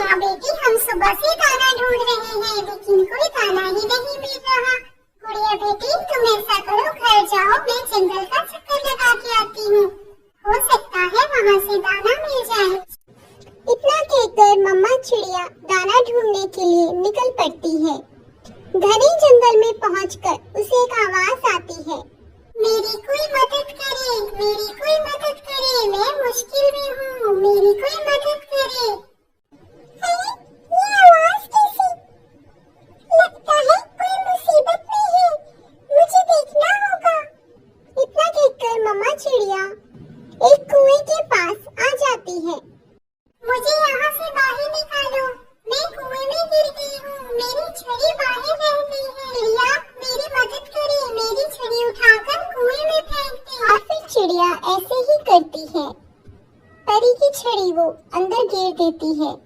माँ बेटी हम सुबह से दाना ढूंढ रहे हैं लेकिन कोई दाना ही नहीं मिल रहा। गुड़िया बेटी तुम ऐसा करो, घर जाओ, मैं जंगल का चक्कर लगा के आती हूँ, हो सकता है वहाँ से दाना मिल जाए। इतना कहकर मम्मा चिड़िया दाना ढूंढने के लिए निकल पड़ती है। घने जंगल में पहुंचकर उसे एक आवाज आती है, मेरी कोई मदद करे, मेरी कोई मदद करे, मैं मुश्किल में हूँ, मेरी कोई मदद करे। ये आवाज कैसी? लगता है कोई मुसीबत में है, मुझे देखना होगा। इतना कहकर मम्मा चिड़िया एक कुएं के पास आ जाती है। मुझे यहाँ से बाहर निकालो, मैं कुएं में गिर गई हूँ, मेरी छड़ी बाहर रह गई है। चिड़िया मेरी मदद करे, मेरी छड़ी उठाकर कुएं में फेंक दे। और फिर चिड़िया ऐसे ही करती है। परी की छड़ी वो अंदर गिर देती है।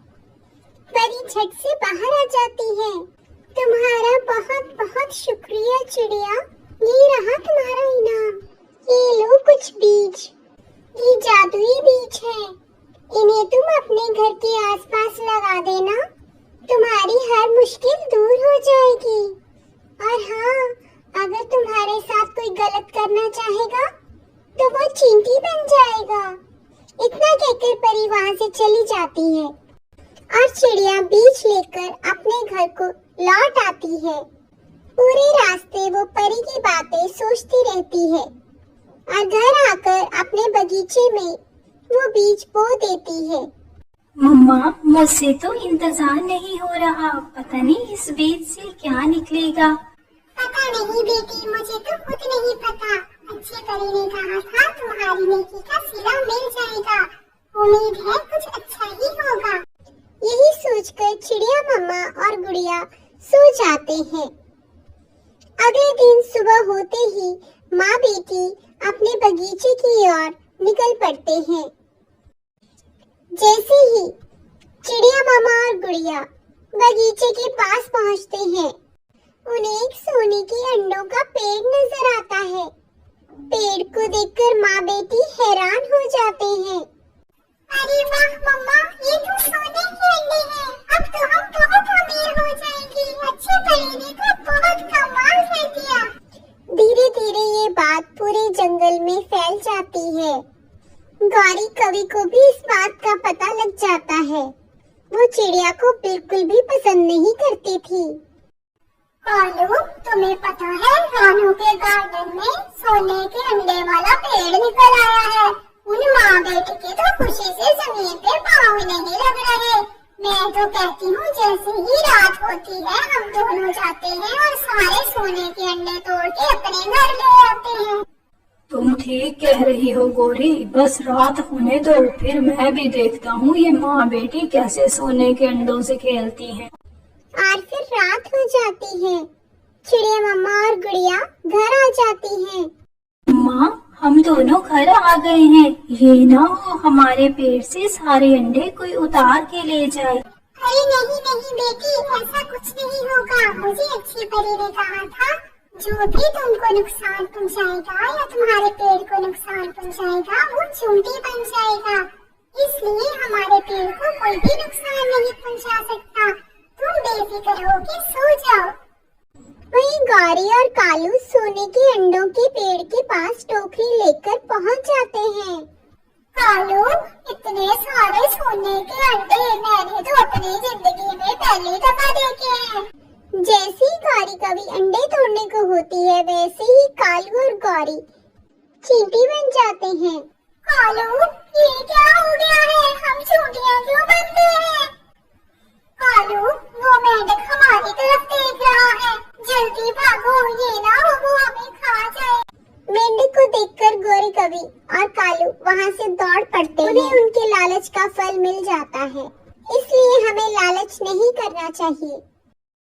परी झट से बाहर आ जाती है। तुम्हारा बहुत बहुत शुक्रिया चिड़िया, ये रहा तुम्हारा इनाम। ये लो कुछ बीज, ये जादुई बीज है, इन्हें तुम अपने घर के आसपास लगा देना, तुम्हारी हर मुश्किल दूर हो जाएगी। और हाँ, अगर तुम्हारे साथ कोई गलत करना चाहेगा तो वो चींटी बन जाएगा। इतना कहकर परी वहाँ से चली जाती है और चिड़िया बीज लेकर अपने घर को लौट आती है। पूरे रास्ते वो परी की बातें सोचती रहती है और घर आकर अपने बगीचे में वो बीज बो देती है। मम्मा मुझसे तो इंतजार नहीं हो रहा, पता नहीं इस बीज से क्या निकलेगा। पता नहीं बेटी, मुझे तो खुद नहीं पता। अच्छी परी ने कहा था तुम्हारी नेकी का सिला मिल जाएगा, उम्मीद है कुछ अच्छा ही होगा। यही सोचकर चिड़िया मम्मा और गुड़िया सो जाते हैं। अगले दिन सुबह होते ही माँ बेटी अपने बगीचे की ओर निकल पड़ते हैं। जैसे ही चिड़िया मामा और गुड़िया बगीचे के पास पहुँचते हैं, उन्हें एक सोने के अंडों का पेड़ नजर आता है। पेड़ को देखकर माँ बेटी हैरान हो जाते हैं। अरे वाह मम्मा, ये तो सोने के अंडे हैं, अब तो हम बहुत अमीर हो जाएंगे। अच्छे परी ने तो बहुत कमाल कर दिया। धीरे धीरे ये बात पूरे जंगल में फैल जाती है। गौरी कवि को भी इस बात का पता लग जाता है। वो चिड़िया को बिल्कुल भी पसंद नहीं करती थी। कालू, तुम्हें पता है रानू के गार्डन में सोने के अंडे वाला पेड़ निकल आया है। उन माँ बेटी के तो खुशी से जमीन पे पाँव नहीं लग रहे। मैं तो कहती हूँ जैसे ही रात होती है हम दोनों जाते हैं और सारे सोने के अंडे तोड़ के अपने घर ले आते हैं। तुम ठीक कह रही हो गौरी, बस रात होने दो, फिर मैं भी देखता हूँ ये माँ बेटी कैसे सोने के अंडों से खेलती हैं। और फिर रात हो जाती है। चिड़िया मम्मा और गुड़िया घर आ जाती हैं। माँ, हम दोनों घर आ गए हैं, ये ना हो हमारे पेड़ से सारे अंडे कोई उतार के ले जाए। अरे नहीं नहीं बेटी, ऐसा कुछ नहीं होगा। मुझे अच्छी परी ने कहा था जो भी तुमको नुकसान पहुँचाएगा या तुम्हारे पेड़ को नुकसान पहुँचाएगा वो चींटी बन जाएगा, इसलिए हमारे पेड़ को कोई भी नुकसान नहीं पहुँचा सकता। तुम बेफिक्र होके सो जाओ। वहीं गौरी और कालू सोने के अंडों के पेड़ के पास टोकरी लेकर पहुंच जाते हैं। कालू, इतने सारे सोने के अंडे मैंने तो अपनी जिंदगी में पहली दफा देखे हैं। जैसे ही गौरी कभी अंडे तोड़ने को होती है वैसे ही कालू और गौरी चींटी बन जाते हैं। कालू, ये क्या हो गया है? हम चींटियां क्यों बन गए हैं? कालू, वो मेंढक हमारी तरफ देख रहा है, जल्दी भागो, ये ना हो वो हमें खा जाए। मेंढक को देखकर गौरी कवि और कालू वहाँ से दौड़ पड़ते हैं। उन्हें उनके लालच का फल मिल जाता है, इसलिए हमें लालच नहीं करना चाहिए।